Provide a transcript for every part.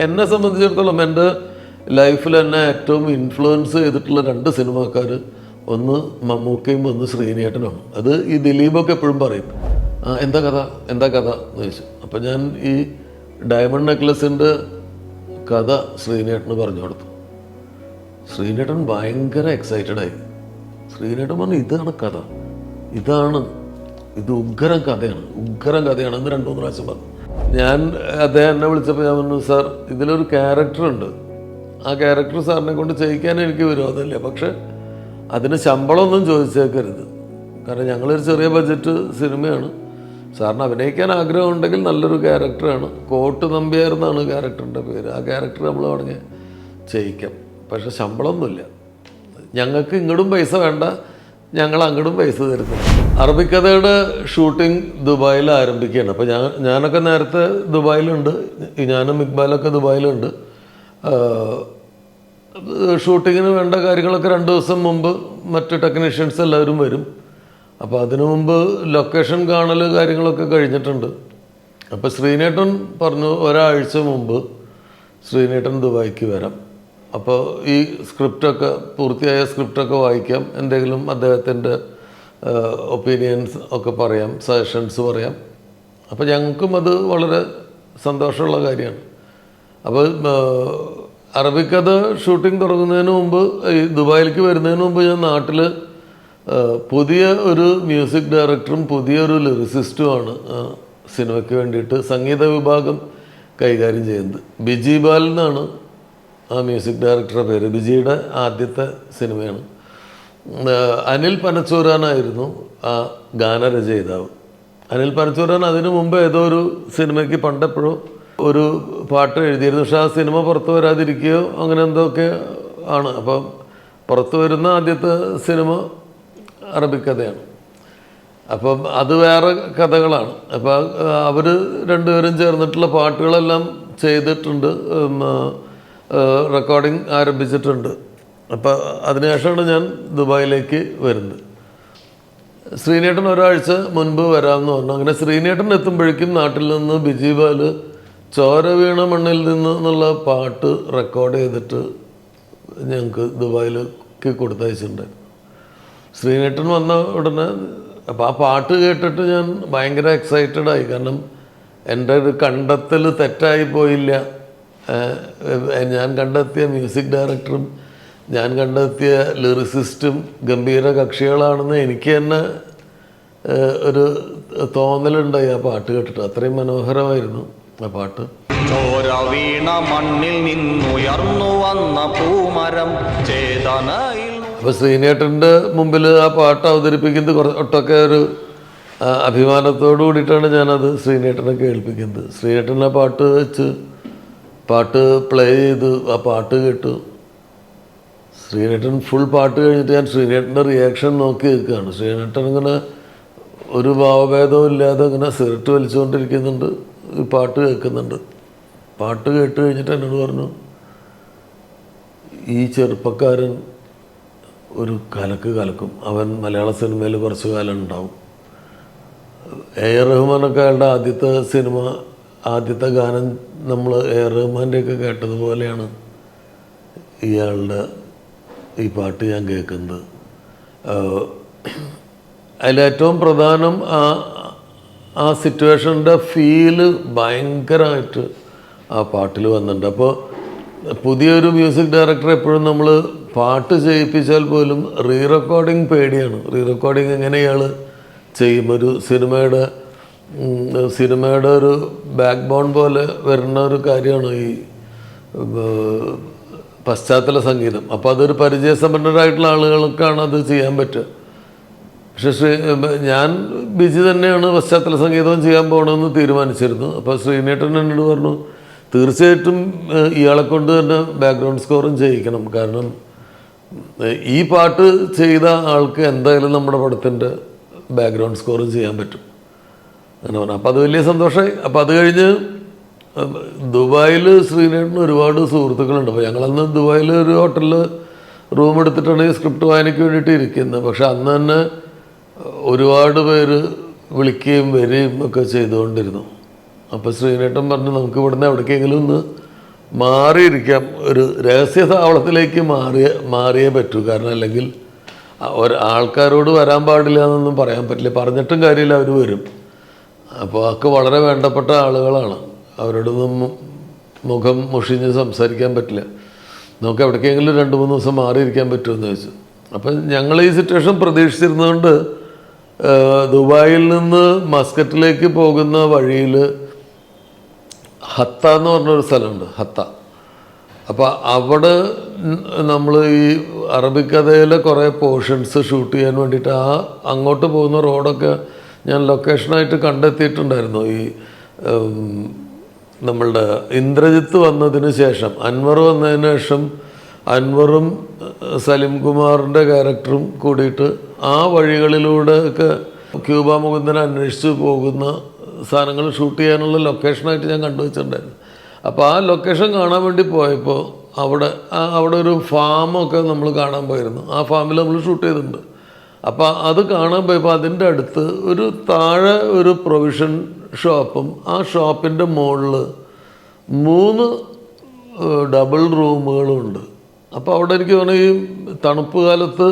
എന്നെ സംബന്ധിച്ചിടത്തോളം എൻ്റെ ലൈഫിൽ എന്നെ ഏറ്റവും ഇൻഫ്ലുവൻസ് ചെയ്തിട്ടുള്ള 2 സിനിമാക്കാർ, ഒന്ന് മമ്മൂക്കയും ഒന്ന് ശ്രീനേട്ടനുമാണ്. അത് ഈ ദിലീപൊക്കെ എപ്പോഴും പറയും, എന്താ കഥ എന്ന് ചോദിച്ചു. അപ്പം ഞാൻ ഈ ഡയമണ്ട് നെക്ലസിൻ്റെ കഥ ശ്രീനേട്ടന് പറഞ്ഞു കൊടുത്തു. ശ്രീനേട്ടൻ ഭയങ്കര എക്സൈറ്റഡായി. ശ്രീനേട്ടൻ പറഞ്ഞു, ഇതാണ് കഥ, ഇത് ഉഗ്രം കഥയാണ് എന്ന് 2-3 പ്രാവശ്യം പറഞ്ഞു. അദ്ദേഹം എന്നെ വിളിച്ചപ്പോൾ ഞാൻ പറഞ്ഞു, സാർ ഇതിലൊരു ക്യാരക്ടറുണ്ട്, ആ ക്യാരക്ടർ സാറിനെ കൊണ്ട് ചെയ്യിക്കാൻ എനിക്ക് വിരോധമില്ല, പക്ഷെ അതിന് ശമ്പളമൊന്നും ചോദിച്ചേക്കരുത്, കാരണം ഞങ്ങളൊരു ചെറിയ ബഡ്ജറ്റ് സിനിമയാണ്, സാറിന് അഭിനയിക്കാൻ ആഗ്രഹം ഉണ്ടെങ്കിൽ നല്ലൊരു ക്യാരക്ടറാണ്, കോട്ട് നമ്പ്യാർ എന്നാണ് ക്യാരക്ടറിൻ്റെ പേര്, ആ ക്യാരക്ടർ നമ്മൾ വേണമെങ്കിൽ ചെയ്യിക്കാം, പക്ഷെ ശമ്പളമൊന്നുമില്ല, ഞങ്ങൾക്ക് ഇങ്ങോട്ടും പൈസ വേണ്ട, ഞങ്ങൾ അങ്ങോട്ടും പൈസ തരുന്നില്ല. അറബിക്കഥയുടെ ഷൂട്ടിംഗ് ദുബായിൽ ആരംഭിക്കുകയാണ്. അപ്പോൾ ഞാനൊക്കെ നേരത്തെ ദുബായിലുണ്ട്, ഞാനും ഇക്ബാലൊക്കെ ദുബായിലുണ്ട്. ഷൂട്ടിങ്ങിന് വേണ്ട കാര്യങ്ങളൊക്കെ 2 ദിവസം മുമ്പ് മറ്റ് ടെക്നീഷ്യൻസ് എല്ലാവരും വരും. അപ്പോൾ അതിനു മുമ്പ് ലൊക്കേഷൻ കാണൽ കാര്യങ്ങളൊക്കെ കഴിഞ്ഞിട്ടുണ്ട്. അപ്പോൾ ശ്രീനേട്ടൻ പറഞ്ഞു, ഒരാഴ്ച മുമ്പ് ശ്രീനേട്ടൻ ദുബായിക്ക് വരാം, അപ്പോൾ ഈ പൂർത്തിയായ സ്ക്രിപ്റ്റൊക്കെ വായിക്കാം, എന്തെങ്കിലും അദ്ദേഹത്തിൻ്റെ ഒപ്പീനിയൻസ് ഒക്കെ പറയാം, സജഷൻസ് പറയാം. അപ്പോൾ ഞങ്ങൾക്കും അത് വളരെ സന്തോഷമുള്ള കാര്യമാണ്. അപ്പോൾ അറബിക്കഥ ഷൂട്ടിംഗ് തുടങ്ങുന്നതിന് മുമ്പ്, ഈ ദുബായിലേക്ക് വരുന്നതിന് മുമ്പ് ഞാൻ നാട്ടിൽ പുതിയ ഒരു മ്യൂസിക് ഡയറക്ടറും പുതിയൊരു ലിറിസിസ്റ്റുമാണ് സിനിമയ്ക്ക് വേണ്ടിയിട്ട് സംഗീത വിഭാഗം കൈകാര്യം ചെയ്യുന്നത്. ബിജി ബാൽ എന്നാണ് ആ മ്യൂസിക് ഡയറക്ടറുടെ പേര്. ബിജിയുടെ ആദ്യത്തെ സിനിമയാണ്. അനിൽ പനച്ചൂരാനായിരുന്നു ആ ഗാനരചയിതാവ്. അനിൽ പനച്ചൂരാൻ അതിനു മുമ്പ് ഏതോ ഒരു സിനിമയ്ക്ക് പണ്ടെപ്പോഴോ ഒരു പാട്ട് എഴുതിയിരുന്നു, പക്ഷെ ആ സിനിമ പുറത്തു വരാതിരിക്കുകയോ അങ്ങനെ എന്തൊക്കെ ആണ്. അപ്പം പുറത്തു വരുന്ന ആദ്യത്തെ സിനിമ അറബിക്കഥയാണ്. അപ്പം അത് വേറെ കഥകളാണ്. അപ്പം അവർ 2 പേരും ചേർന്നിട്ടുള്ള പാട്ടുകളെല്ലാം ചെയ്തിട്ടുണ്ട്, റെക്കോർഡിങ് ആരംഭിച്ചിട്ടുണ്ട്. അപ്പോൾ അതിനുശേഷമാണ് ഞാൻ ദുബായിലേക്ക് വരുന്നത്. ശ്രീനേട്ടൻ ഒരാഴ്ച മുൻപ് വരാമെന്ന് പറഞ്ഞു. അങ്ങനെ ശ്രീനേട്ടൻ എത്തുമ്പോഴേക്കും നാട്ടിൽ നിന്ന് ബിജി ബാൽ ചോര വീണ മണ്ണിൽ എന്നുള്ള പാട്ട് റെക്കോർഡ് ചെയ്തിട്ട് ഞങ്ങൾക്ക് ദുബായിലേക്ക് കൊടുത്തയച്ചിട്ടുണ്ടായിരുന്നു. ശ്രീനേട്ടൻ വന്ന ഉടനെ അപ്പോൾ ആ പാട്ട് കേട്ടിട്ട് ഞാൻ ഭയങ്കര എക്സൈറ്റഡായി, കാരണം എൻ്റെ ഒരു കണ്ടെത്തൽ തെറ്റായി പോയില്ല. ഞാൻ കണ്ടെത്തിയ മ്യൂസിക് ഡയറക്ടറും ഞാൻ കണ്ടെത്തിയ ലിറിസിസ്റ്റും ഗംഭീര കക്ഷികളാണെന്ന് എനിക്ക് തന്നെ ഒരു തോന്നലുണ്ടായി ആ പാട്ട് കേട്ടിട്ട്. അത്രയും മനോഹരമായിരുന്നു ആ പാട്ട്. ചോര വീണ മണ്ണിൽ നിന്നുയർന്നു വന്ന പൂമരം ചേതനയിൽ. അപ്പോൾ ശ്രീനേട്ടൻ്റെ മുമ്പിൽ ആ പാട്ട് അവതരിപ്പിക്കുന്നത് ഒട്ടൊക്കെ ഒരു അഭിമാനത്തോടു കൂടിയിട്ടാണ് ഞാനത് ശ്രീനേട്ടനെ കേൾപ്പിക്കുന്നത്. ശ്രീനേട്ടൻ ആ പാട്ട് വെച്ച് പാട്ട് പ്ലേ ചെയ്ത് ആ പാട്ട് കേട്ടു. ശ്രീനേട്ടൻ ഫുൾ പാട്ട് കഴിഞ്ഞിട്ട് ഞാൻ ശ്രീനേട്ടൻ്റെ റിയാക്ഷൻ നോക്കി നിൽക്കുകയാണ്. ശ്രീനേട്ടൻ ഇങ്ങനെ ഒരു ഭാവഭേദവും ഇല്ലാതെ ഇങ്ങനെ സിഗരറ്റ് വലിച്ചുകൊണ്ടിരിക്കുന്നുണ്ട്, പാട്ട് കേൾക്കുന്നുണ്ട്. പാട്ട് കേട്ട് കഴിഞ്ഞിട്ട് എന്നോട് പറഞ്ഞു, ഈ ചെറുപ്പക്കാരൻ ഒരു കലക്കും, അവൻ മലയാള സിനിമയിൽ കുറച്ച് കാലം ഉണ്ടാവും. AR റഹ്മാനൊക്കെ അയാളുടെ ആദ്യത്തെ ഗാനം നമ്മൾ AR റഹ്മാൻ്റെയൊക്കെ കേട്ടതുപോലെയാണ് ഇയാളുടെ ഈ പാട്ട് ഞാൻ കേൾക്കുന്നത്. അതിലേറ്റവും പ്രധാനം ആ സിറ്റുവേഷൻ്റെ ഫീല് ഭയങ്കരമായിട്ട് ആ പാട്ടിൽ വന്നിട്ടുണ്ട്. അപ്പോൾ പുതിയൊരു മ്യൂസിക് ഡയറക്ടർ എപ്പോഴും നമ്മൾ പാട്ട് ചെയ്യിപ്പിച്ചാൽ പോലും റീറെക്കോർഡിങ് പേടിയാണ്. റീറെക്കോർഡിങ് എങ്ങനെ ഇയാൾ ചെയ്യും? ഒരു സിനിമയുടെ ഒരു ബാക്ക് ബോൺ പോലെ വരുന്ന ഒരു കാര്യമാണ് ഈ പശ്ചാത്തല സംഗീതം. അപ്പോൾ അതൊരു പരിചയസമ്പന്നരായിട്ടുള്ള ആളുകൾക്കാണ് അത് ചെയ്യാൻ പറ്റുക. പക്ഷേ ഞാൻ ബിജി തന്നെയാണ് പശ്ചാത്തല സംഗീതവും ചെയ്യാൻ പോകണമെന്ന് തീരുമാനിച്ചിരുന്നു. അപ്പോൾ ശ്രീനേട്ടൻ എന്നോട് പറഞ്ഞു, തീർച്ചയായിട്ടും ഇയാളെ കൊണ്ട് തന്നെ ബാക്ക്ഗ്രൗണ്ട് സ്കോറും ചെയ്യിക്കണം, കാരണം ഈ പാട്ട് ചെയ്ത ആൾക്ക് എന്തായാലും നമ്മുടെ പടത്തിൻ്റെ ബാക്ക്ഗ്രൗണ്ട് സ്കോറും ചെയ്യാൻ പറ്റും അങ്ങനെ പറഞ്ഞു. അപ്പോൾ അത് വലിയ സന്തോഷമായി. അപ്പോൾ അത് കഴിഞ്ഞ് ദുബായിൽ ശ്രീനേട്ടന് ഒരുപാട് സുഹൃത്തുക്കളുണ്ട്. അപ്പോൾ ഞങ്ങളന്ന് ദുബായിൽ ഒരു ഹോട്ടലിൽ റൂം എടുത്തിട്ടാണ് ഈ സ്ക്രിപ്റ്റ് വായനയ്ക്ക് വേണ്ടിയിട്ട് ഇരിക്കുന്നത്. പക്ഷെ അന്ന് തന്നെ ഒരുപാട് പേര് വിളിക്കുകയും വരികയും ഒക്കെ ചെയ്തുകൊണ്ടിരുന്നു. അപ്പോൾ ശ്രീനേട്ടൻ പറഞ്ഞു, നമുക്ക് ഇവിടുന്ന് എവിടേക്കെങ്കിലും ഒന്ന് മാറിയിരിക്കാം, ഒരു രഹസ്യ താവളത്തിലേക്ക് മാറിയേ പറ്റൂ. കാരണം അല്ലെങ്കിൽ ആൾക്കാരോട് വരാൻ പാടില്ല എന്നൊന്നും പറയാൻ പറ്റില്ല, പറഞ്ഞിട്ടും കാര്യമില്ല, അവർ വരും. അപ്പോൾ അതൊക്കെ വളരെ വേണ്ടപ്പെട്ട ആളുകളാണ്, അവരോടൊന്നും മുഖം മുഷിഞ്ഞ് സംസാരിക്കാൻ പറ്റില്ല. നമുക്ക് എവിടേക്കെങ്കിലും 2-3 ദിവസം മാറിയിരിക്കാൻ പറ്റുമെന്ന് ചോദിച്ചു. അപ്പം ഞങ്ങൾ ഈ സിറ്റുവേഷൻ പ്രതീക്ഷിച്ചിരുന്നതുകൊണ്ട് ദുബായിൽ നിന്ന് മസ്കറ്റിലേക്ക് പോകുന്ന വഴിയിൽ ഹത്ത എന്ന് പറഞ്ഞൊരു സ്ഥലമുണ്ട്, ഹത്ത. അപ്പോൾ അവിടെ നമ്മൾ ഈ അറബിക്കഥയിലെ കുറേ പോർഷൻസ് ഷൂട്ട് ചെയ്യാൻ വേണ്ടിയിട്ട് അങ്ങോട്ട് പോകുന്ന റോഡൊക്കെ ഞാൻ ലൊക്കേഷനായിട്ട് കണ്ടെത്തിയിട്ടുണ്ടായിരുന്നു. ഈ നമ്മളുടെ ഇന്ദ്രജിത്ത് വന്നതിന് ശേഷം, അൻവർ വന്നതിന് ശേഷം അൻവറും സലിം കുമാറിൻ്റെ ക്യാരക്ടറും കൂടിയിട്ട് ആ വഴികളിലൂടെ ഒക്കെ ക്യൂബ മുകുന്ദനെ അന്വേഷിച്ച് പോകുന്ന സാധനങ്ങൾ ഷൂട്ട് ചെയ്യാനുള്ള ലൊക്കേഷനായിട്ട് ഞാൻ കണ്ടുവച്ചിട്ടുണ്ടായിരുന്നു. അപ്പോൾ ആ ലൊക്കേഷൻ കാണാൻ വേണ്ടി പോയപ്പോൾ അവിടെ ഒരു ഫാമൊക്കെ നമ്മൾ കാണാൻ പോയിരുന്നു. ആ ഫാമിൽ നമ്മൾ ഷൂട്ട് ചെയ്തിട്ടുണ്ട്. അപ്പോൾ അത് കാണാൻ പോയപ്പോൾ അതിൻ്റെ അടുത്ത് ഒരു താഴെ ഒരു പ്രൊവിഷൻ ഷോപ്പും ആ ഷോപ്പിൻ്റെ മുകളിൽ 3 ഡബിൾ റൂമുകളും ഉണ്ട്. അപ്പോൾ അവിടെ എനിക്ക് തോന്നുന്നു ഈ തണുപ്പ് കാലത്ത്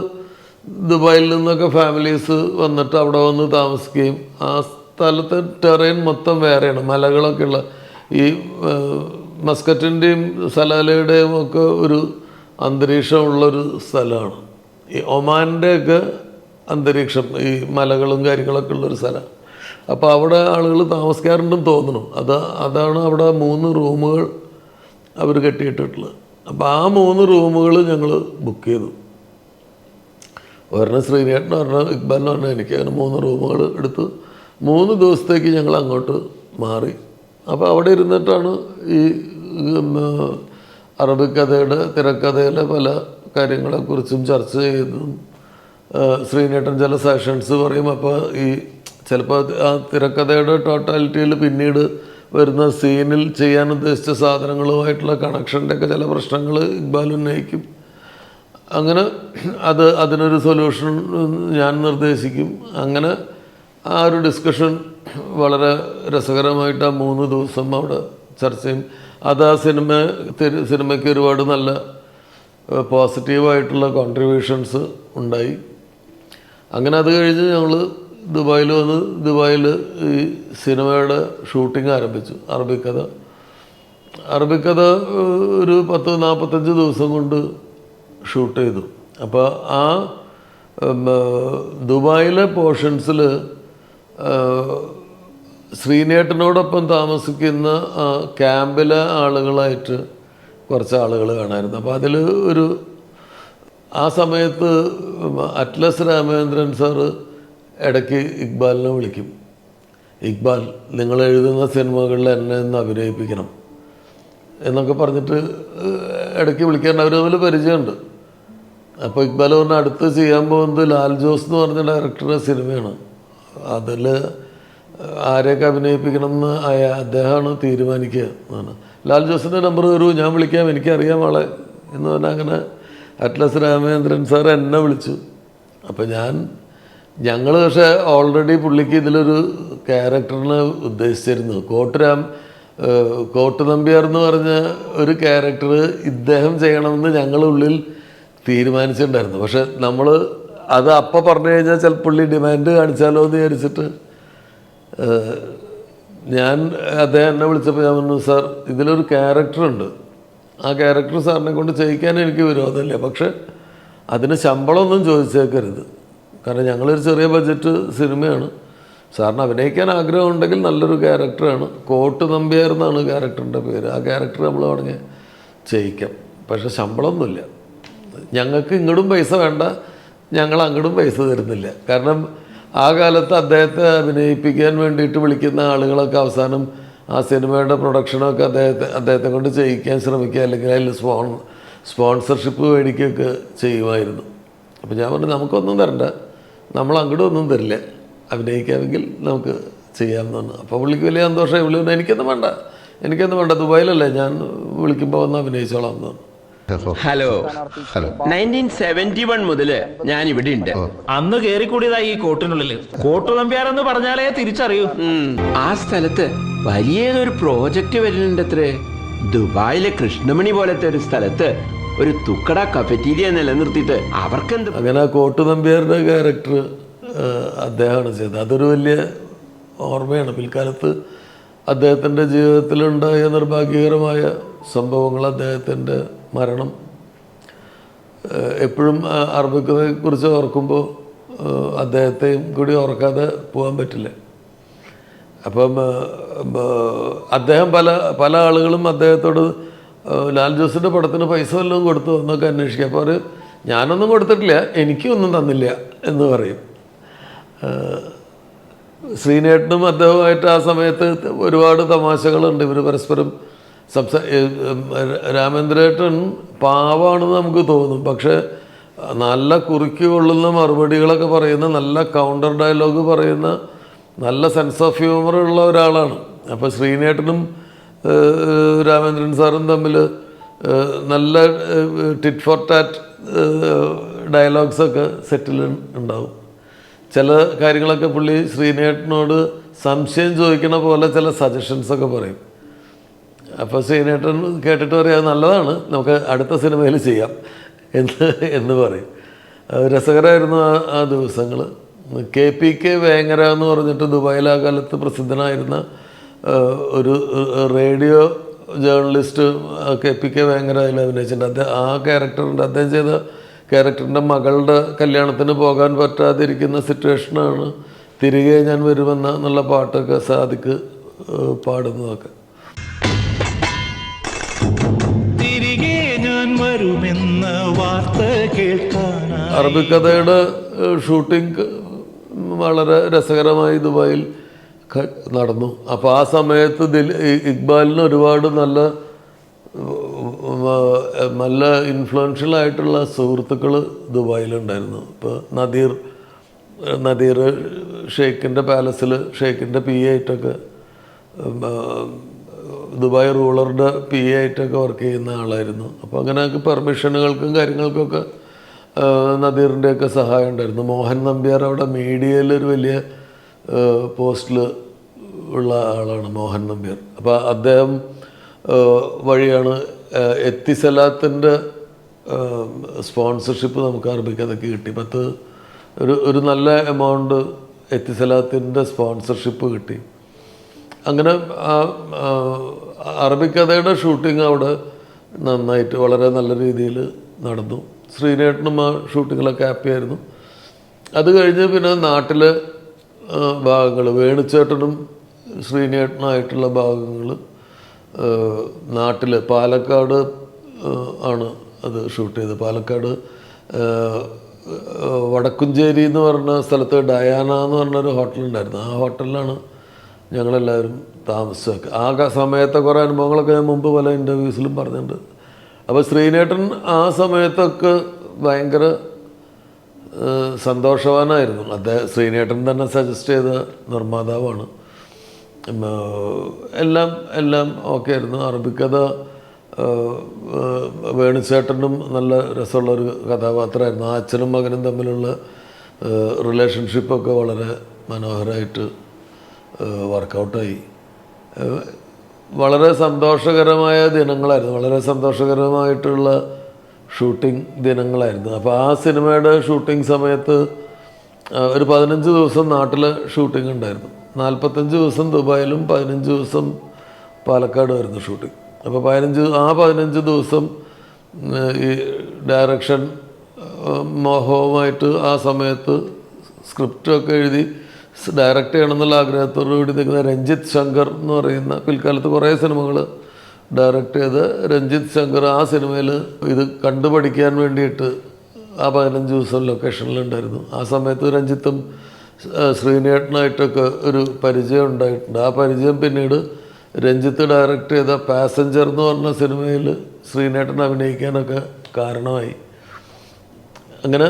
ദുബായിൽ നിന്നൊക്കെ ഫാമിലീസ് വന്നിട്ട് അവിടെ വന്ന് താമസിക്കുകയും ആ സ്ഥലത്തെ ടെറൈൻ മൊത്തം വേറെയാണ്, മലകളൊക്കെ ഉള്ള, ഈ മസ്കറ്റിൻ്റെയും സലാലയുടെയും ഒക്കെ ഒരു അന്തരീക്ഷമുള്ളൊരു സ്ഥലമാണ്. ഈ ഒമാൻ്റെയൊക്കെ അന്തരീക്ഷം, ഈ മലകളും കാര്യങ്ങളൊക്കെ ഉള്ളൊരു സ്ഥലമാണ്. അപ്പോൾ അവിടെ ആളുകൾ താമസിക്കാറുണ്ടെന്ന് തോന്നുന്നു. അതാണ് അവിടെ 3 റൂമുകൾ അവർ കെട്ടിയിട്ടിട്ടുള്ളത്. അപ്പോൾ ആ 3 റൂമുകൾ ഞങ്ങൾ ബുക്ക് ചെയ്തു. ഒരെണ്ണം ശ്രീനേട്ടൻ, ഒരെണ്ണം ഇക്ബാലിന്, പറഞ്ഞാൽ എനിക്ക്. അങ്ങനെ 3 റൂമുകൾ എടുത്ത് 3 ദിവസത്തേക്ക് ഞങ്ങൾ അങ്ങോട്ട് മാറി. അപ്പോൾ അവിടെ ഇരുന്നിട്ടാണ് ഈ അറബിക്കഥയുടെ തിരക്കഥയിലെ പല കാര്യങ്ങളെക്കുറിച്ചും ചർച്ച ചെയ്തതും. ശ്രീനേട്ടൻ ചില സെഷൻസ് പറയും. അപ്പോൾ ഈ ചിലപ്പോൾ ആ തിരക്കഥയുടെ ടോട്ടാലിറ്റിയിൽ പിന്നീട് വരുന്ന സീനിൽ ചെയ്യാൻ ഉദ്ദേശിച്ച സാധനങ്ങളുമായിട്ടുള്ള കണക്ഷൻ്റെയൊക്കെ ചില പ്രശ്നങ്ങൾ ഇക്ബാൽ ഉന്നയിക്കും. അങ്ങനെ അതിനൊരു സൊല്യൂഷൻ ഞാൻ നിർദ്ദേശിക്കും. അങ്ങനെ ആ ഒരു ഡിസ്കഷൻ വളരെ രസകരമായിട്ട് ആ 3 ദിവസം അവിടെ ചർച്ച ചെയ്യും. അത് ആ സിനിമയ്ക്ക് ഒരുപാട് നല്ല പോസിറ്റീവായിട്ടുള്ള കോൺട്രിബ്യൂഷൻസ് ഉണ്ടായി. അങ്ങനെ അത് കഴിഞ്ഞ് ഞങ്ങൾ ദുബായിൽ വന്ന് ദുബായിൽ ഈ സിനിമയുടെ ഷൂട്ടിംഗ് ആരംഭിച്ചു. അറബിക്കഥ ഒരു 40-45 ദിവസം കൊണ്ട് ഷൂട്ട് ചെയ്തു. അപ്പോൾ ആ ദുബായിലെ പോർഷൻസിൽ ശ്രീനേട്ടനോടൊപ്പം താമസിക്കുന്ന ക്യാമ്പിലെ ആളുകളായിട്ട് കുറച്ച് ആളുകൾ കാണാമായിരുന്നു. അപ്പോൾ അതിൽ ആ സമയത്ത് അറ്റ്ലസ് രാമചന്ദ്രൻ സാറ് ഇടയ്ക്ക് ഇക്ബാലിനെ വിളിക്കും. ഇക്ബാൽ, നിങ്ങൾ എഴുതുന്ന സിനിമകളിൽ എന്നെ ഒന്ന് അഭിനയിപ്പിക്കണം എന്നൊക്കെ പറഞ്ഞിട്ട് ഇടയ്ക്ക് വിളിക്കാൻ അവർ തമ്മിൽ പരിചയമുണ്ട്. അപ്പോൾ ഇക്ബാൽ പറഞ്ഞ അടുത്ത് ചെയ്യാൻ പോകുന്നത് ലാൽ ജോസ് എന്ന് പറഞ്ഞ ഡയറക്ടറുടെ സിനിമയാണ്. അതിൽ ആരെയൊക്കെ അഭിനയിപ്പിക്കണം എന്ന് അദ്ദേഹമാണ് തീരുമാനിക്കുക എന്നാണ്. ലാൽ ജോസിൻ്റെ നമ്പർ തരൂ, ഞാൻ വിളിക്കാം, എനിക്കറിയാം ആളെ എന്ന് പറഞ്ഞാൽ അങ്ങനെ അറ്റ്ലസ് രാമചന്ദ്രൻ സാർ എന്നെ വിളിച്ചു. അപ്പോൾ ഞങ്ങൾ പക്ഷേ ഓൾറെഡി പുള്ളിക്ക് ഇതിലൊരു ക്യാരക്ടറിനെ ഉദ്ദേശിച്ചിരുന്നു. കോട്ട് നമ്പ്യാർ എന്ന് പറഞ്ഞ ഒരു ക്യാരക്ടർ ഇദ്ദേഹം ചെയ്യണമെന്ന് ഞങ്ങളുള്ളിൽ തീരുമാനിച്ചിട്ടുണ്ടായിരുന്നു. പക്ഷെ നമ്മൾ അത് അപ്പം പറഞ്ഞു കഴിഞ്ഞാൽ ചിലപ്പോൾ പുള്ളി ഡിമാൻഡ് കാണിച്ചാലോ എന്ന് വിചാരിച്ചിട്ട് അദ്ദേഹം എന്നെ വിളിച്ചപ്പോൾ ഞാൻ പറഞ്ഞു, സാർ ഇതിലൊരു ക്യാരക്ടറുണ്ട്, ആ ക്യാരക്ടർ സാറിനെ കൊണ്ട് ചെയ്യിക്കാൻ എനിക്ക് വിരോധമില്ല, പക്ഷെ അതിന് ശമ്പളമൊന്നും ചോദിച്ചേക്കരുത്. കാരണം ഞങ്ങളൊരു ചെറിയ ബഡ്ജറ്റ് സിനിമയാണ്, സാറിന് അഭിനയിക്കാൻ ആഗ്രഹമുണ്ടെങ്കിൽ നല്ലൊരു ക്യാരക്ടറാണ്, കോട്ട് നമ്പ്യാർ എന്നാണ് ക്യാരക്ടറിൻ്റെ പേര്, ആ ക്യാരക്ടർ നമ്മൾ പറഞ്ഞ് ചെയ്യിക്കാം, പക്ഷെ ശമ്പളമൊന്നുമില്ല, ഞങ്ങൾക്ക് ഇങ്ങോട്ടും പൈസ വേണ്ട, ഞങ്ങൾ അങ്ങോട്ടും പൈസ തരുന്നില്ല. കാരണം ആ കാലത്ത് അദ്ദേഹത്തെ അഭിനയിപ്പിക്കാൻ വേണ്ടിയിട്ട് വിളിക്കുന്ന ആളുകളൊക്കെ അവസാനം ആ സിനിമയുടെ പ്രൊഡക്ഷനൊക്കെ അദ്ദേഹത്തെ കൊണ്ട് ചെയ്യിക്കാൻ ശ്രമിക്കുക, അല്ലെങ്കിൽ അതിൽ സ്പോൺസർഷിപ്പ് മേടിക്കുകയൊക്കെ ചെയ്യുമായിരുന്നു. അപ്പോൾ ഞാൻ പറഞ്ഞു, നമുക്കൊന്നും തരണ്ട, നമ്മൾ അങ്ങോട്ടും ഒന്നും തരില്ല, അഭിനയിക്കാമെങ്കിൽ നമുക്ക് ചെയ്യാമെന്നാണ്. അപ്പോൾ പുള്ളിക്ക് വലിയ സന്തോഷമായി. പുള്ളി പറഞ്ഞു, എനിക്കൊന്നും വേണ്ട, ദുബായിലല്ലേ, ഞാൻ വിളിക്കുമ്പോൾ വന്ന് അഭിനയിച്ചോളാം എന്നാണ്. ഹലോ 1971 മുതല് ഞാൻ ഇവിടെ ഉണ്ട്. അന്ന് കേറിക്കൂടിയതായി ഈ കോട്ടിനുള്ളില്. കോട്ടു നമ്പ്യാരെന്ന് പറഞ്ഞാലേ തിരിച്ചറിയൂ. ആ സ്ഥലത്ത് വലിയൊരു പ്രോജക്റ്റ് വരുന്നുണ്ട് അത്രേ. ദുബായിലെ കൃഷ്ണമണി പോലത്തെ ഒരു സ്ഥലത്ത് ഒരു തുക്കട കഫറ്റീരിയ നിലനിർത്തിയിട്ട് അവർക്കെന്ത്? അങ്ങനെ ആ കോട്ടു നമ്പ്യാരുടെ ക്യാരക്ടർ അദ്ദേഹമാണ് ചെയ്തത്. അതൊരു വലിയ ഓർമ്മയാണ്. പിൽക്കാലത്ത് അദ്ദേഹത്തിൻ്റെ ജീവിതത്തിലുണ്ടായ നിർഭാഗ്യകരമായ സംഭവങ്ങൾ, അദ്ദേഹത്തിൻ്റെ മരണം എപ്പോഴും അറബിക്കതയെക്കുറിച്ച് ഓർക്കുമ്പോൾ അദ്ദേഹത്തെയും കൂടി ഓർക്കാതെ പോകാൻ പറ്റില്ല. അപ്പം അദ്ദേഹം പല ആളുകളും അദ്ദേഹത്തോട് ലാൽ ജോസിൻ്റെ പടത്തിന് പൈസ വല്ലതും കൊടുത്തു എന്നൊക്കെ അന്വേഷിക്കുക. അപ്പോൾ അവർ ഞാനൊന്നും കൊടുത്തിട്ടില്ല, എനിക്കൊന്നും തന്നില്ല എന്ന് പറയും. ശ്രീനേട്ടനും അദ്ദേഹവുമായിട്ട് ആ സമയത്ത് ഒരുപാട് തമാശകളുണ്ട്. ഇവർ പരസ്പരം രാമേന്ദ്രേട്ടൻ പാവാണെന്ന് നമുക്ക് തോന്നും, പക്ഷേ നല്ല കുറുക്കി കൊള്ളുന്ന മറുപടികളൊക്കെ പറയുന്ന, നല്ല കൗണ്ടർ ഡയലോഗ് പറയുന്ന, നല്ല സെൻസ് ഓഫ് ഹ്യൂമർ ഉള്ള ഒരാളാണ്. അപ്പോൾ ശ്രീനേട്ടനും രാമേന്ദ്രൻ സാറും തമ്മിൽ നല്ല ടിറ്റ് ഫോർ ടാറ്റ് ഡയലോഗ്സൊക്കെ സെറ്റിൽ ഉണ്ടാവും. ചില കാര്യങ്ങളൊക്കെ പുള്ളി ശ്രീനേട്ടനോട് സംശയം ചോദിക്കണ പോലെ ചില സജഷൻസൊക്കെ പറയും. അപ്പോൾ ശ്രീനേട്ടൻ കേട്ടിട്ട് പറയാം, നല്ലതാണ്, നമുക്ക് അടുത്ത സിനിമയിൽ ചെയ്യാം എന്ന് പറയും. രസകരമായിരുന്നു ആ ദിവസങ്ങൾ. KPK വേങ്ങര എന്ന് പറഞ്ഞിട്ട് ദുബായിൽ ആ കാലത്ത് പ്രസിദ്ധനായിരുന്ന ഒരു റേഡിയോ ജേർണലിസ്റ്റ് KPK വേങ്ങര അതിൽ അഭിനയിച്ചിട്ടുണ്ട്. ആ ക്യാരക്ടറിൻ്റെ, അദ്ദേഹം ചെയ്ത ക്യാരക്ടറിൻ്റെ മകളുടെ കല്യാണത്തിന് പോകാൻ പറ്റാതിരിക്കുന്ന സിറ്റുവേഷനാണ് തിരികെ ഞാൻ വരുമെന്നുള്ള പാട്ടൊക്കെ സാദിക്ക് പാടുന്നതൊക്കെ. തിരികെ ഞാൻ വരുമെന്ന വാർത്ത കേൾക്കാൻ അറബിക്കഥയുടെ ഷൂട്ടിംഗ് വളരെ രസകരമായി ദുബായിൽ നടന്നു. അപ്പോൾ ആ സമയത്ത് ഇക്ബാലിന് ഒരുപാട് നല്ല ഇൻഫ്ലുവൻഷ്യൽ ആയിട്ടുള്ള സുഹൃത്തുക്കൾ ദുബായിലുണ്ടായിരുന്നു. ഇപ്പോൾ നദീർ ഷെയ്ഖിൻ്റെ പാലസിൽ ഷെയ്ഖിൻ്റെ PA ആയിട്ടൊക്കെ, ദുബായ് റൂളറുടെ PA ആയിട്ടൊക്കെ വർക്ക് ചെയ്യുന്ന ആളായിരുന്നു. അപ്പോൾ അങ്ങനെയൊക്കെ പെർമിഷനുകൾക്കും കാര്യങ്ങൾക്കൊക്കെ നദീറിൻ്റെയൊക്കെ സഹായം ഉണ്ടായിരുന്നു. മോഹൻ നമ്പ്യാർ അവിടെ മീഡിയയിലൊരു വലിയ പോസ്റ്റിൽ ഉള്ള ആളാണ് മോഹൻ നമ്പ്യാർ. അപ്പോൾ അദ്ദേഹം വഴിയാണ് എത്തിസലാത്തിൻ്റെ സ്പോൺസർഷിപ്പ് നമുക്ക് അറബിക്കഥയ്ക്ക് കിട്ടി. ഒരു നല്ല എമൗണ്ട് എത്തിസലാത്തിൻ്റെ സ്പോൺസർഷിപ്പ് കിട്ടി. അങ്ങനെ അറബിക്കഥയുടെ ഷൂട്ടിംഗ് അവിടെ നന്നായിട്ട് വളരെ നല്ല രീതിയിൽ നടന്നു. ശ്രീനേട്ടനും ആ ഷൂട്ടിങ്ങിലൊക്കെ ഹാപ്പിയായിരുന്നു. അത് കഴിഞ്ഞ് പിന്നെ നാട്ടിലെ ഭാഗങ്ങൾ, വേണുചേട്ടനും ശ്രീനേട്ടനായിട്ടുള്ള ഭാഗങ്ങൾ നാട്ടിൽ പാലക്കാട് ആണ് അത് ഷൂട്ട് ചെയ്തത്. പാലക്കാട് വടക്കുംചേരി എന്ന് പറഞ്ഞ സ്ഥലത്ത് ഡയാന എന്ന് പറഞ്ഞൊരു ഹോട്ടലുണ്ടായിരുന്നു. ആ ഹോട്ടലിലാണ് ഞങ്ങളെല്ലാവരും താമസിച്ചതൊക്കെ. ആ സമയത്തെ കുറേ അനുഭവങ്ങളൊക്കെ ഞാൻ മുമ്പ് പല ഇൻ്റർവ്യൂസിലും പറഞ്ഞിട്ടുണ്ട്. അപ്പോൾ ശ്രീനേട്ടൻ ആ സമയത്തൊക്കെ ഭയങ്കര സന്തോഷവാനായിരുന്നു. ശ്രീനേട്ടൻ തന്നെ സജസ്റ്റ് ചെയ്ത നിർമ്മാതാവാണ്. എല്ലാം ഓക്കെ ആയിരുന്നു. അറബിക്കഥ വേണുചേട്ടനും നല്ല രസമുള്ളൊരു കഥാപാത്രമായിരുന്നു. ആ അച്ഛനും മകനും തമ്മിലുള്ള റിലേഷൻഷിപ്പൊക്കെ വളരെ മനോഹരമായിട്ട് വർക്കൗട്ടായി. വളരെ സന്തോഷകരമായ ദിനങ്ങളായിരുന്നു, വളരെ സന്തോഷകരമായിട്ടുള്ള ഷൂട്ടിംഗ് ദിനങ്ങളായിരുന്നു. അപ്പോൾ ആ സിനിമയുടെ ഷൂട്ടിംഗ് സമയത്ത് ഒരു 15 ദിവസം നാട്ടിലെ ഷൂട്ടിംഗ് ഉണ്ടായിരുന്നു. 45 ദിവസം ദുബായിലും 15 ദിവസം പാലക്കാട് വരുന്നു ഷൂട്ടിംഗ്. അപ്പോൾ 15 ദിവസം ഈ ഡയറക്ഷൻ മോഹവുമായിട്ട് ആ സമയത്ത് സ്ക്രിപ്റ്റൊക്കെ എഴുതി ഡയറക്റ്റ് ചെയ്യണമെന്നുള്ള ആഗ്രഹത്തോടു കൂടി നിൽക്കുന്ന രഞ്ജിത്ത് ശങ്കർ എന്ന് പറയുന്ന, പിൽക്കാലത്ത് കുറേ സിനിമകൾ ഡയറക്റ്റ് ചെയ്ത് രഞ്ജിത്ത് ശങ്കർ ആ സിനിമയിൽ ഇത് കണ്ടുപഠിക്കാൻ വേണ്ടിയിട്ട് ആ 15 ദിവസം ലൊക്കേഷനിലുണ്ടായിരുന്നു. ആ സമയത്ത് രഞ്ജിത്തും ശ്രീനേട്ടനായിട്ടൊക്കെ ഒരു പരിചയം ഉണ്ടായിട്ടുണ്ട്. ആ പരിചയം പിന്നീട് രഞ്ജിത്ത് ഡയറക്റ്റ് ചെയ്ത പാസഞ്ചർ എന്ന് പറഞ്ഞ സിനിമയിൽ ശ്രീനേട്ടൻ അഭിനയിക്കാനൊക്കെ കാരണമായി. അങ്ങനെ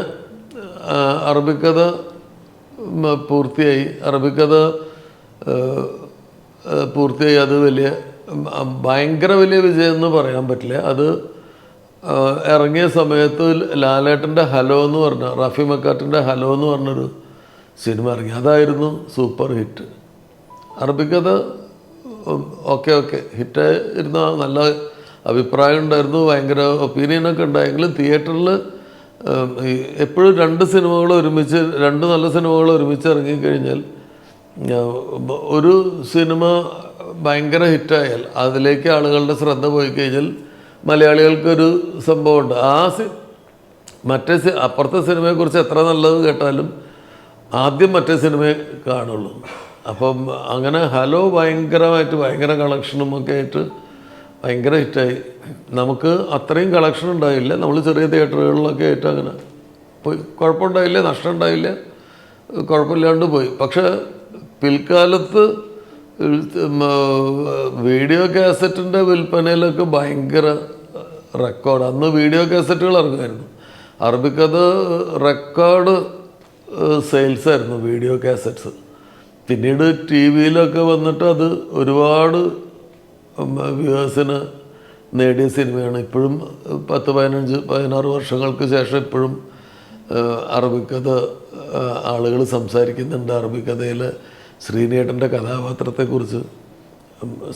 അറബിക്കഥ പൂർത്തിയായി. അത് ഭയങ്കര വലിയ വിജയം എന്ന് പറയാൻ പറ്റില്ല. അത് ഇറങ്ങിയ സമയത്ത് ലാലേട്ടൻ്റെ ഹലോ എന്ന് പറഞ്ഞ, റാഫി മക്കാട്ടിൻ്റെ ഹലോ എന്ന് പറഞ്ഞൊരു സിനിമ ഇറങ്ങി. അതായിരുന്നു സൂപ്പർ ഹിറ്റ്. അറബിക്കഥ ഓക്കെ ഹിറ്റായിരുന്ന നല്ല അഭിപ്രായം ഉണ്ടായിരുന്നു, ഭയങ്കര ഒപ്പീനിയനൊക്കെ ഉണ്ടായെങ്കിലും തിയേറ്ററിൽ എപ്പോഴും രണ്ട് നല്ല സിനിമകൾ ഒരുമിച്ച് ഇറങ്ങിക്കഴിഞ്ഞാൽ ഒരു സിനിമ ഭയങ്കര ഹിറ്റായാൽ അതിലേക്ക് ആളുകളുടെ ശ്രദ്ധ പോയി കഴിഞ്ഞാൽ മലയാളികൾക്കൊരു സംഭവമുണ്ട്. അപ്പുറത്തെ സിനിമയെക്കുറിച്ച് എത്ര നല്ലത് കേട്ടാലും ആദ്യം മറ്റേ സിനിമയെ കാണുള്ളൂ. അപ്പം അങ്ങനെ ഹലോ ഭയങ്കര കളക്ഷനും ഒക്കെ ആയിട്ട് ഭയങ്കര ഹിറ്റായി. നമുക്ക് അത്രയും കളക്ഷൻ ഉണ്ടായില്ല, നമ്മൾ ചെറിയ തിയേറ്ററുകളിലൊക്കെ ആയിട്ട് അങ്ങനെ പോയി. കുഴപ്പമുണ്ടായില്ല, നഷ്ടം ഉണ്ടായില്ല, കുഴപ്പമില്ലാണ്ട് പോയി. പക്ഷേ പിൽക്കാലത്ത് വീഡിയോ കാസറ്റിൻ്റെ വിൽപ്പനയിലൊക്കെ ഭയങ്കര റെക്കോർഡ്. അന്ന് വീഡിയോ കാസറ്റുകൾ ഇറങ്ങുമായിരുന്നു. അറബിക്കഥ റെക്കോർഡ് സെയിൽസായിരുന്നു വീഡിയോ കാസറ്റ്സ്. പിന്നീട് ടി വിയിലൊക്കെ വന്നിട്ട് അത് ഒരുപാട് വ്യൂവേഴ്സിന് നേടിയ സിനിമയാണ്. ഇപ്പോഴും 10-15-16 വർഷങ്ങൾക്ക് ശേഷം ഇപ്പോഴും അറബിക്കഥ ആളുകൾ സംസാരിക്കുന്നുണ്ട്. അറബിക്കഥയിൽ ശ്രീനേട്ടൻ്റെ കഥാപാത്രത്തെക്കുറിച്ച്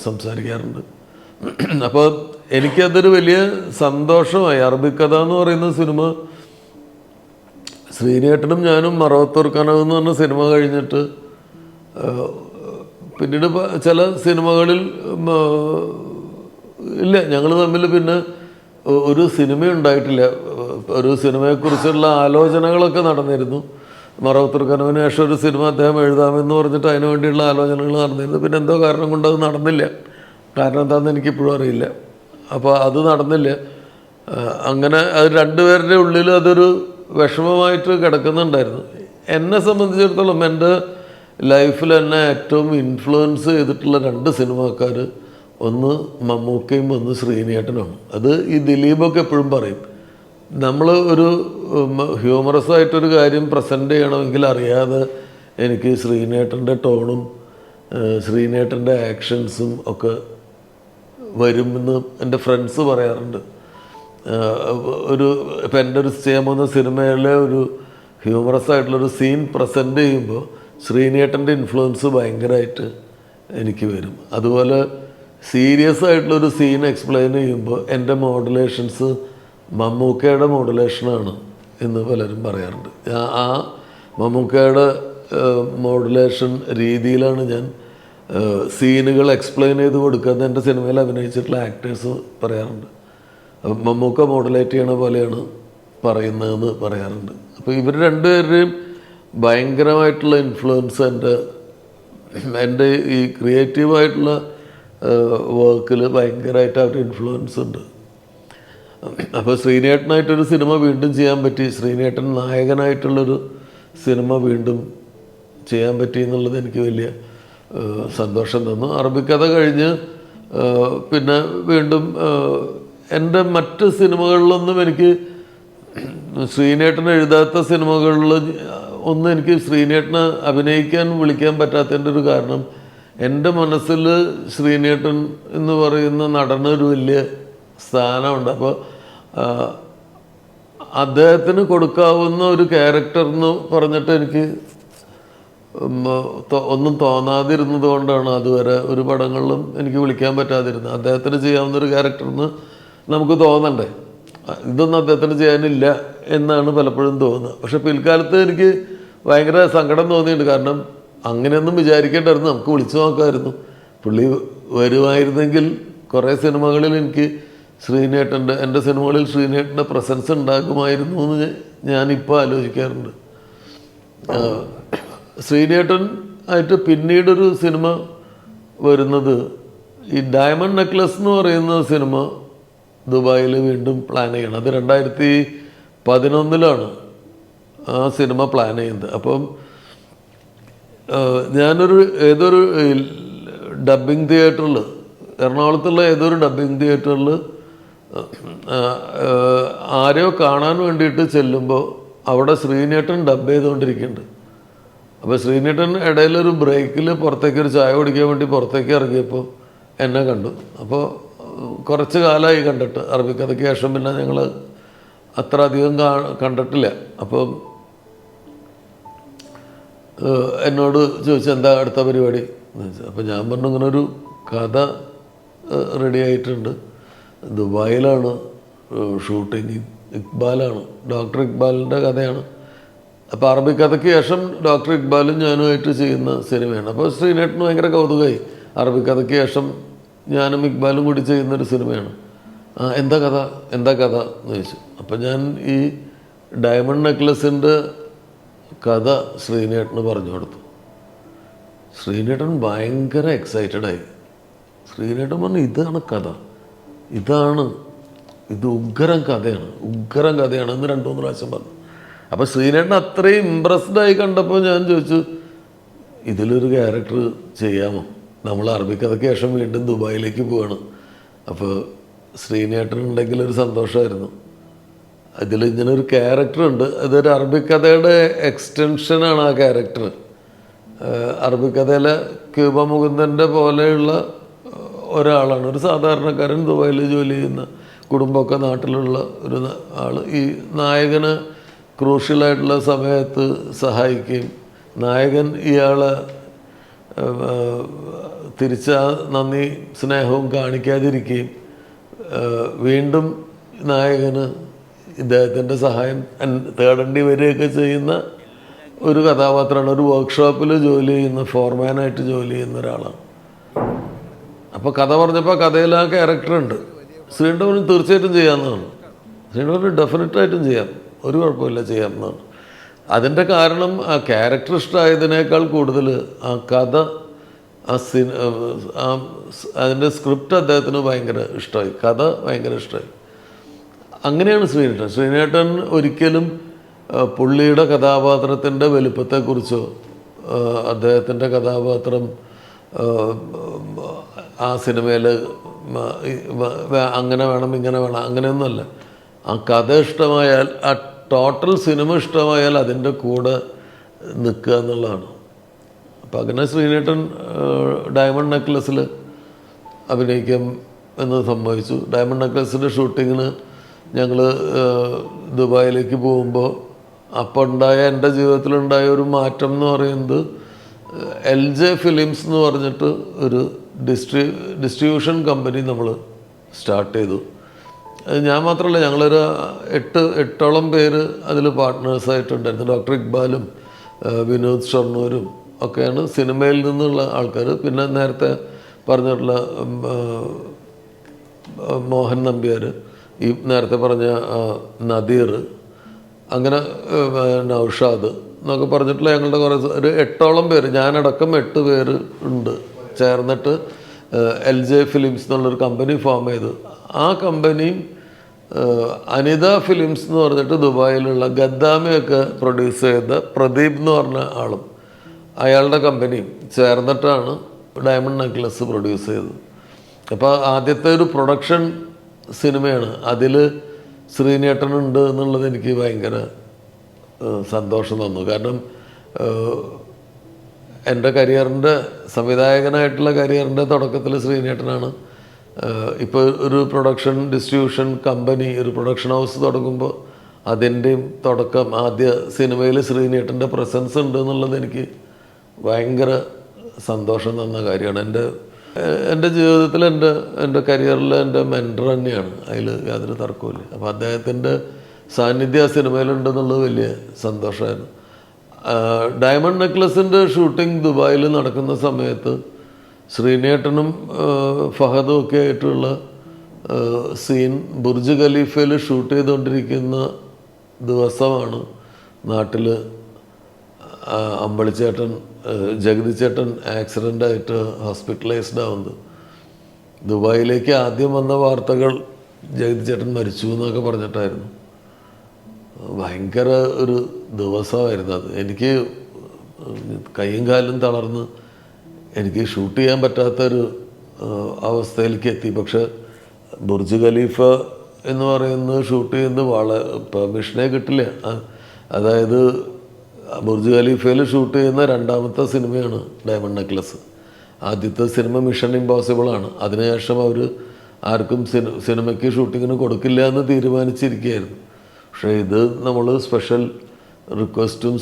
സംസാരിക്കാറുണ്ട്. അപ്പോൾ എനിക്കതൊരു വലിയ സന്തോഷമായി. അറബിക്കഥ എന്ന് പറയുന്ന സിനിമ ശ്രീനേട്ടനും ഞാനും മറവത്തൂർ കനവ് എന്ന് പറഞ്ഞ സിനിമ കഴിഞ്ഞിട്ട് പിന്നീട് ചില സിനിമകളിൽ ഇല്ല, ഞങ്ങൾ തമ്മിൽ പിന്നെ ഒരു സിനിമ ഉണ്ടായിട്ടില്ല. ഒരു സിനിമയെക്കുറിച്ചുള്ള ആലോചനകളൊക്കെ നടന്നിരുന്നു. മറവത്തൂർ കനവിന് ശേഷം ഒരു സിനിമ അദ്ദേഹം എഴുതാമെന്ന് പറഞ്ഞിട്ട് അതിനു വേണ്ടിയുള്ള ആലോചനകൾ നടന്നിരുന്നു. പിന്നെ എന്തോ കാരണം കൊണ്ട് അത് നടന്നില്ല. കാരണം എന്താണെന്ന് എനിക്കിപ്പോഴും അറിയില്ല. അപ്പോൾ അത് നടന്നില്ല. അങ്ങനെ അത് രണ്ടുപേരുടെ ഉള്ളിൽ അതൊരു വിഷമമായിട്ട് കിടക്കുന്നുണ്ടായിരുന്നു. എന്നെ സംബന്ധിച്ചിടത്തോളം എൻ്റെ ലൈഫിൽ എന്നെ ഏറ്റവും ഇൻഫ്ലുവൻസ് ചെയ്തിട്ടുള്ള 2 സിനിമാക്കാർ, ഒന്ന് മമ്മൂക്കയും ഒന്ന് ശ്രീനേട്ടനുമാണ്. അത് ഈ ദിലീപൊക്കെ എപ്പോഴും പറയും, നമ്മൾ ഒരു ഹ്യൂമറസ് ആയിട്ടൊരു കാര്യം പ്രസൻറ്റ് ചെയ്യണമെങ്കിൽ അറിയാതെ എനിക്ക് ശ്രീനേട്ടൻ്റെ ടോണും ശ്രീനേട്ടൻ്റെ ആക്ഷൻസും ഒക്കെ വരുമെന്ന് എൻ്റെ ഫ്രണ്ട്സ് പറയാറുണ്ട്. ഇപ്പം എൻ്റെ ചെയ്യാൻ പോകുന്ന സിനിമയിലെ ഒരു ഹ്യൂമറസ് ആയിട്ടുള്ളൊരു സീൻ പ്രസൻറ്റ് ചെയ്യുമ്പോൾ ശ്രീനേട്ടൻ്റെ ഇൻഫ്ലുവൻസ് ഭയങ്കരമായിട്ട് എനിക്ക് വരും. അതുപോലെ സീരിയസ് ആയിട്ടുള്ളൊരു സീൻ എക്സ്പ്ലെയിൻ ചെയ്യുമ്പോൾ എൻ്റെ മോഡുലേഷൻസ് മമ്മൂക്കയുടെ മോഡുലേഷനാണ് എന്ന് പലരും പറയാറുണ്ട്. ആ മമ്മൂക്കയുടെ മോഡുലേഷൻ രീതിയിലാണ് ഞാൻ സീനുകൾ എക്സ്പ്ലെയിൻ ചെയ്ത് കൊടുക്കുന്നത് എൻ്റെ സിനിമയിൽ അഭിനയിച്ചിട്ടുള്ള ആക്ടേഴ്സ് പറയാറുണ്ട്. മമ്മൂക്ക മോഡുലേറ്റ് ചെയ്യണ പോലെയാണ് പറയുന്നതെന്ന് പറയാറുണ്ട്. അപ്പോൾ ഇവർ രണ്ടുപേരുടെയും ഭയങ്കരമായിട്ടുള്ള ഇൻഫ്ലുവൻസ് എൻ്റെ ഈ ക്രിയേറ്റീവായിട്ടുള്ള വർക്കിൽ ഭയങ്കരമായിട്ട് അവരുടെ ഇൻഫ്ലുവൻസ് ഉണ്ട്. അപ്പോൾ ശ്രീനേട്ടനായിട്ടൊരു സിനിമ വീണ്ടും ചെയ്യാൻ പറ്റി, ശ്രീനേട്ടൻ നായകനായിട്ടുള്ളൊരു സിനിമ വീണ്ടും ചെയ്യാൻ പറ്റി എന്നുള്ളത് എനിക്ക് വലിയ സന്തോഷം തന്നു. അറബിക്കഥ കഴിഞ്ഞ് പിന്നെ വീണ്ടും എൻ്റെ മറ്റ് സിനിമകളിലൊന്നും എനിക്ക് ശ്രീനേട്ടൻ എഴുതാത്ത സിനിമകളിൽ ഒന്നും എനിക്ക് ശ്രീനേട്ടനെ അഭിനയിക്കാൻ വിളിക്കാൻ പറ്റാത്തതിൻ്റെ ഒരു കാരണം, എൻ്റെ മനസ്സിൽ ശ്രീനേട്ടൻ എന്ന് പറയുന്ന നടനൊരു വലിയ സ്ഥാനമുണ്ട്. അപ്പോൾ അദ്ദേഹത്തിന് കൊടുക്കാവുന്ന ഒരു ക്യാരക്ടർ എന്ന് പറഞ്ഞിട്ട് എനിക്ക് ഒന്നും തോന്നാതിരുന്നത് കൊണ്ടാണ് അതുവരെ ഒരു പടങ്ങളിലും എനിക്ക് വിളിക്കാൻ പറ്റാതിരുന്നത്. അദ്ദേഹത്തിന് ചെയ്യാവുന്നൊരു ക്യാരക്ടർന്ന് നമുക്ക് തോന്നണ്ടേ, ഇതൊന്നും അദ്ദേഹത്തിന് ചെയ്യാനില്ല എന്നാണ് പലപ്പോഴും തോന്നുന്നത്. പക്ഷെ പിൽക്കാലത്ത് എനിക്ക് ഭയങ്കര സങ്കടം തോന്നിയിട്ടുണ്ട്. കാരണം അങ്ങനെയൊന്നും വിചാരിക്കേണ്ടായിരുന്നു, നമുക്ക് വിളിച്ചു നോക്കാമായിരുന്നു. പുള്ളി വരുമായിരുന്നെങ്കിൽ കുറേ സിനിമകളിൽ എനിക്ക് എൻ്റെ സിനിമകളിൽ ശ്രീനേട്ടൻ്റെ പ്രസൻസ് ഉണ്ടാകുമായിരുന്നു എന്ന് ഞാനിപ്പോൾ ആലോചിക്കാറുണ്ട്. ശ്രീനേട്ടൻ ആയിട്ട് പിന്നീടൊരു സിനിമ വരുന്നത് ഈ ഡയമണ്ട് നെക്ലസ് എന്ന് പറയുന്ന സിനിമ ദുബായിൽ വീണ്ടും പ്ലാൻ ചെയ്യണം. അത് 2011 ആ സിനിമ പ്ലാൻ ചെയ്യുന്നത്. അപ്പം ഞാനൊരു ഏതൊരു ഡബ്ബിംഗ് തിയേറ്ററിൽ, എറണാകുളത്തുള്ള ഏതൊരു ഡബ്ബിംഗ് തിയേറ്ററിൽ ആരെയോ കാണാൻ വേണ്ടിയിട്ട് ചെല്ലുമ്പോൾ അവിടെ ശ്രീനേട്ടൻ ഡബ് ചെയ്തുകൊണ്ടിരിക്കുന്നുണ്ട്. അപ്പോൾ ശ്രീനേട്ടൻ ഇടയിലൊരു ബ്രേക്കിൽ പുറത്തേക്ക് ഒരു ചായ കുടിക്കാൻ വേണ്ടി പുറത്തേക്ക് ഇറങ്ങിയപ്പോൾ എന്നെ കണ്ടു. അപ്പോൾ കുറച്ച് കാലമായി കണ്ടിട്ട്, അറബിക്കഥയ്ക്ക് ശേഷം പിന്നെ ഞങ്ങൾ അത്ര അധികം കണ്ടിട്ടില്ല. അപ്പം എന്നോട് ചോദിച്ചു എന്താ അടുത്ത പരിപാടി എന്ന് ചോദിച്ചു. അപ്പോൾ ഞാൻ പറഞ്ഞു ഇങ്ങനെ ഒരു കഥ റെഡി ആയിട്ടുണ്ട്. ദുബായിലാണ് ഷൂട്ടിങ്. ഇക്ബാലാണ്, ഡോക്ടർ ഇക്ബാലിൻ്റെ കഥയാണ്. അപ്പോൾ അറബിക്കഥയ്ക്ക് ശേഷം ഡോക്ടർ ഇക്ബാലും ഞാനുമായിട്ട് ചെയ്യുന്ന സിനിമയാണ്. അപ്പോൾ ശ്രീനേട്ടന് ഭയങ്കര കൗതുകമായി. അറബിക്കഥയ്ക്ക് ശേഷം ഞാനും ഇക്ബാലും കൂടി ചെയ്യുന്നൊരു സിനിമയാണ്. എന്താ കഥ എന്ന് ചോദിച്ചു. അപ്പം ഞാൻ ഈ ഡയമണ്ട് നെക്ലസിൻ്റെ കഥ ശ്രീനേട്ടന് പറഞ്ഞു കൊടുത്തു. ശ്രീനേട്ടൻ ഭയങ്കര എക്സൈറ്റഡായി. ശ്രീനേട്ടൻ പറഞ്ഞു, ഇതാണ് കഥ, ഇത് ഉഗ്രം കഥയാണ് എന്ന് 2-3 പ്രാവശ്യം പറഞ്ഞു. അപ്പോൾ ശ്രീനേട്ടൻ അത്രയും ഇമ്പ്രസ്ഡായി കണ്ടപ്പോൾ ഞാൻ ചോദിച്ചു, ഇതിലൊരു ക്യാരക്ടർ ചെയ്യാമോ? നമ്മൾ അറബിക്കഥയ്ക്ക് ശേഷം വീണ്ടും ദുബായിലേക്ക് പോവാണ്. അപ്പോൾ ശ്രീനേട്ടനുണ്ടെങ്കിൽ ഒരു സന്തോഷമായിരുന്നു. അതിൽ ഇങ്ങനൊരു ക്യാരക്ടറുണ്ട്, അതൊരു അറബിക്കഥയുടെ എക്സ്റ്റൻഷനാണ് ആ ക്യാരക്ടർ. അറബിക്കഥയിലെ ക്യൂബ മുകുന്ദൻ്റെ പോലെയുള്ള ഒരാളാണ്, ഒരു സാധാരണക്കാരൻ, ദുബായിൽ ജോലി ചെയ്യുന്ന, കുടുംബമൊക്കെ നാട്ടിലുള്ള ഒരു ആൾ. ഈ നായകന് ക്രൂഷ്യലായിട്ടുള്ള സമയത്ത് സഹായിക്കുകയും നായകൻ ഇയാളെ തിരിച്ച നന്ദി സ്നേഹവും കാണിക്കാതിരിക്കുകയും വീണ്ടും നായകന് ഇദ്ദേഹത്തിൻ്റെ സഹായം തേടേണ്ടി വരികയൊക്കെ ചെയ്യുന്ന ഒരു കഥാപാത്രമാണ്. ഒരു വർക്ക്ഷോപ്പിൽ ജോലി ചെയ്യുന്ന, ഫോർമാനായിട്ട് ജോലി ചെയ്യുന്ന ഒരാളാണ്. അപ്പോൾ കഥ പറഞ്ഞപ്പോൾ കഥയിൽ ആ ക്യാരക്ടറുണ്ട്. ശ്രീനേട്ടൻ തീർച്ചയായിട്ടും ചെയ്യാവുന്നതാണ്. ശ്രീനേട്ടൻ ഡെഫിനറ്റായിട്ടും ചെയ്യാം, ഒരു കുഴപ്പമില്ല, ചെയ്യാവുന്നതാണ്. അതിൻ്റെ കാരണം ആ ക്യാരക്ടർ ഇഷ്ടമായതിനേക്കാൾ കൂടുതൽ ആ കഥ, അതിൻ്റെ സ്ക്രിപ്റ്റ് അദ്ദേഹത്തിന് ഭയങ്കര ഇഷ്ടമായി, കഥ ഭയങ്കര ഇഷ്ടമായി. അങ്ങനെയാണ് ശ്രീനേട്ടൻ ഒരിക്കലും പുള്ളിയുടെ കഥാപാത്രത്തിൻ്റെ വലുപ്പത്തെക്കുറിച്ചോ അദ്ദേഹത്തിൻ്റെ കഥാപാത്രം ആ സിനിമയിൽ അങ്ങനെ വേണം ഇങ്ങനെ വേണം അങ്ങനെയൊന്നുമല്ല. ആ കഥ ഇഷ്ടമായാൽ, ആ ടോട്ടൽ സിനിമ ഇഷ്ടമായാൽ അതിൻ്റെ കൂടെ നിൽക്കുക എന്നുള്ളതാണ്. അപ്പം അങ്ങനെ ശ്രീനേട്ടൻ ഡയമണ്ട് നെക്ലസിൽ അഭിനയിക്കാം എന്ന് സമ്മതിച്ചു. ഡയമണ്ട് നെക്ലസിൻ്റെ ഷൂട്ടിങ്ങിന് ഞങ്ങൾ ദുബായിലേക്ക് പോകുമ്പോൾ അപ്പോൾ ഉണ്ടായ, എൻ്റെ ജീവിതത്തിലുണ്ടായ ഒരു മാറ്റം എന്ന് പറയുന്നത്, LJ ഫിലിംസ് എന്ന് പറഞ്ഞിട്ട് ഒരു ഡിസ്ട്രിബ്യൂഷൻ കമ്പനി നമ്മൾ സ്റ്റാർട്ട് ചെയ്തു. ഞാൻ മാത്രമല്ല, ഞങ്ങളൊരു 8ഓളം പേര് അതിൽ പാർട്ട്നേഴ്സായിട്ടുണ്ടായിരുന്നു. ഡോക്ടർ ഇക്ബാലും വിനോദ് ഷൊർണൂരും ഒക്കെയാണ് സിനിമയിൽ നിന്നുള്ള ആൾക്കാർ. പിന്നെ നേരത്തെ പറഞ്ഞിട്ടുള്ള മോഹൻ നമ്പ്യാർ, ഈ നേരത്തെ പറഞ്ഞ നദീർ, അങ്ങനെ നൗഷാദ് എന്നൊക്കെ പറഞ്ഞിട്ടുള്ള ഞങ്ങളുടെ കുറേ ഒരു 8ഓളം പേര്, ഞാനടക്കം 8 പേര് ഉണ്ട് ചേർന്നിട്ട് LJ ഫിലിംസ് എന്നുള്ളൊരു കമ്പനി ഫോം ചെയ്തു. ആ കമ്പനിയും അനിത ഫിലിംസ് എന്ന് പറഞ്ഞിട്ട് ദുബായിലുള്ള ഗദ്ദാമിയൊക്കെ പ്രൊഡ്യൂസ് ചെയ്ത പ്രദീപ് എന്ന് പറഞ്ഞ ആളും അയാളുടെ കമ്പനിയും ചേർന്നിട്ടാണ് ഡയമണ്ട് നെക്ലസ് പ്രൊഡ്യൂസ് ചെയ്തത്. അപ്പോൾ ആദ്യത്തെ ഒരു പ്രൊഡക്ഷൻ സിനിമയാണ്. അതിൽ ശ്രീനേട്ടനുണ്ട് എന്നുള്ളത് എനിക്ക് ഭയങ്കര സന്തോഷം തന്നു. കാരണം എൻ്റെ കരിയറിൻ്റെ, സംവിധായകനായിട്ടുള്ള കരിയറിൻ്റെ തുടക്കത്തിൽ ശ്രീനേട്ടനാണ്. ഇപ്പോൾ ഒരു പ്രൊഡക്ഷൻ ഡിസ്ട്രിബ്യൂഷൻ കമ്പനി, ഒരു പ്രൊഡക്ഷൻ ഹൗസ് തുടങ്ങുമ്പോൾ അതിൻ്റെയും തുടക്കം, ആദ്യ സിനിമയിൽ ശ്രീനേട്ടൻ്റെ പ്രസൻസ് ഉണ്ട് എന്നുള്ളത് എനിക്ക് ഭയങ്കര സന്തോഷം തന്ന കാര്യമാണ്. എൻ്റെ ജീവിതത്തിൽ, എൻ്റെ കരിയറിൽ എൻ്റെ മെൻറ്റർ തന്നെയാണ്, അതിൽ യാതൊരു തർക്കവുമില്ല. അപ്പോൾ അദ്ദേഹത്തിൻ്റെ സാന്നിധ്യം ആ സിനിമയിലുണ്ടെന്നുള്ളത് വലിയ സന്തോഷമായിരുന്നു. ഡയമണ്ട് നെക്ലസിൻ്റെ ഷൂട്ടിംഗ് ദുബായിൽ നടക്കുന്ന സമയത്ത് ശ്രീനേട്ടനും ഫഹദും ഒക്കെ ആയിട്ടുള്ള സീൻ ബുർജ് ഖലീഫയിൽ ഷൂട്ട് ചെയ്തുകൊണ്ടിരിക്കുന്ന ദിവസമാണ് നാട്ടിൽ അമ്പളിച്ചേട്ടൻ, ജഗതി ചേട്ടൻ ആക്സിഡൻ്റായിട്ട് ഹോസ്പിറ്റലൈസ്ഡ് ആവുന്നത്. ദുബായിലേക്ക് ആദ്യം വന്ന വാർത്തകൾ ജഗതി ചേട്ടൻ മരിച്ചു എന്നൊക്കെ പറഞ്ഞിട്ടായിരുന്നു. ഭയങ്കര ഒരു ദിവസമായിരുന്നു അത്. എനിക്ക് കൈയും കാലും തളർന്ന് എനിക്ക് ഷൂട്ട് ചെയ്യാൻ പറ്റാത്തൊരു അവസ്ഥയിലേക്ക് എത്തി. പക്ഷെ ബുർജ് ഖലീഫ എന്ന് പറയുന്നത് ഷൂട്ട് ചെയ്യുന്നത് പെർമിഷനേ കിട്ടില്ല. അതായത് ബുർജ് ഖലീഫയിൽ ഷൂട്ട് ചെയ്യുന്ന 2ാമത്തെ സിനിമയാണ് ഡയമണ്ട് നെക്ലസ്. ആദ്യത്തെ സിനിമ മിഷൻ ഇമ്പോസിബിളാണ്. അതിനുശേഷം അവർ ആർക്കും സിനിമയ്ക്ക് ഷൂട്ടിങ്ങിന് കൊടുക്കില്ല എന്ന് തീരുമാനിച്ചിരിക്കുകയായിരുന്നു. പക്ഷേ ഇത് നമ്മൾ സ്പെഷ്യൽ റിക്വസ്റ്റും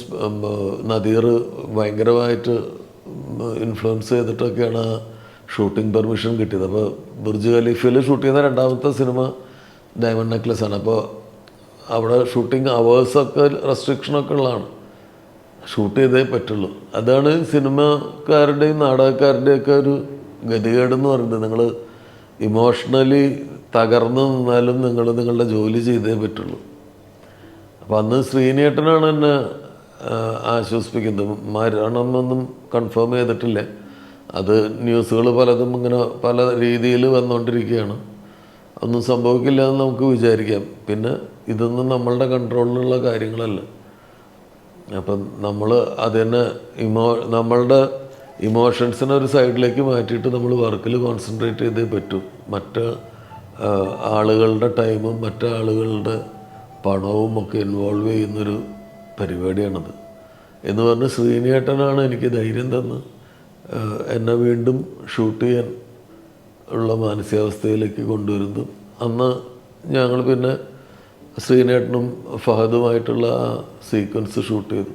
നദീർ ഭയങ്കരമായിട്ട് ഇൻഫ്ലുവൻസ് ചെയ്തിട്ടൊക്കെയാണ് ഷൂട്ടിംഗ് പെർമിഷൻ കിട്ടിയത്. അപ്പോൾ ബുർജ് ഖലീഫയിൽ ഷൂട്ട് ചെയ്യുന്ന രണ്ടാമത്തെ സിനിമ ഡയമണ്ട് നെക്ലസ് ആണ്. അപ്പോൾ അവിടെ ഷൂട്ടിംഗ് അവേഴ്സൊക്കെ റെസ്ട്രിക്ഷനൊക്കെ ഉള്ളതാണ്, ഷൂട്ട് ചെയ്തേ പറ്റുള്ളൂ. അതാണ് സിനിമക്കാരുടെയും നാടകക്കാരുടെയൊക്കെ ഒരു ഗതികേടെന്ന് പറയുന്നത്. നിങ്ങൾ ഇമോഷണലി തകർന്നു നിന്നാലും നിങ്ങൾ നിങ്ങളുടെ ജോലി ചെയ്തേ പറ്റുള്ളൂ. അപ്പോൾ അന്ന് ശ്രീനേട്ടനാണ് എന്നെ ആശ്വസിപ്പിക്കുന്നത്. മരണമെന്നൊന്നും കൺഫേം ചെയ്തിട്ടില്ല, അത് ന്യൂസുകൾ പലതും ഇങ്ങനെ പല രീതിയിൽ വന്നുകൊണ്ടിരിക്കുകയാണ്. ഒന്നും സംഭവിക്കില്ല എന്ന് നമുക്ക് വിചാരിക്കാം. പിന്നെ ഇതൊന്നും നമ്മളുടെ കൺട്രോളിലുള്ള കാര്യങ്ങളല്ല. അപ്പം നമ്മൾ അതിനെ നമ്മളുടെ ഇമോഷൻസിനെ ഒരു സൈഡിലേക്ക് മാറ്റിയിട്ട് നമ്മൾ വർക്കിൽ കോൺസെൻട്രേറ്റ് ചെയ്തേ പറ്റൂ. മറ്റ് ആളുകളുടെ ടൈമും മറ്റ് ആളുകളുടെ പണവും ഒക്കെ ഇൻവോൾവ് ചെയ്യുന്നൊരു പരിപാടിയാണത് എന്ന് പറഞ്ഞ് ശ്രീനേട്ടനാണ് എനിക്ക് ധൈര്യം തന്ന് എന്നെ വീണ്ടും ഷൂട്ട് ചെയ്യാൻ ഉള്ള മാനസികാവസ്ഥയിലേക്ക് കൊണ്ടുവരുന്നു. അന്ന് ഞങ്ങൾ പിന്നെ ശ്രീനേട്ടനും ഫഹദുമായിട്ടുള്ള ആ സീക്വൻസ് ഷൂട്ട് ചെയ്തു.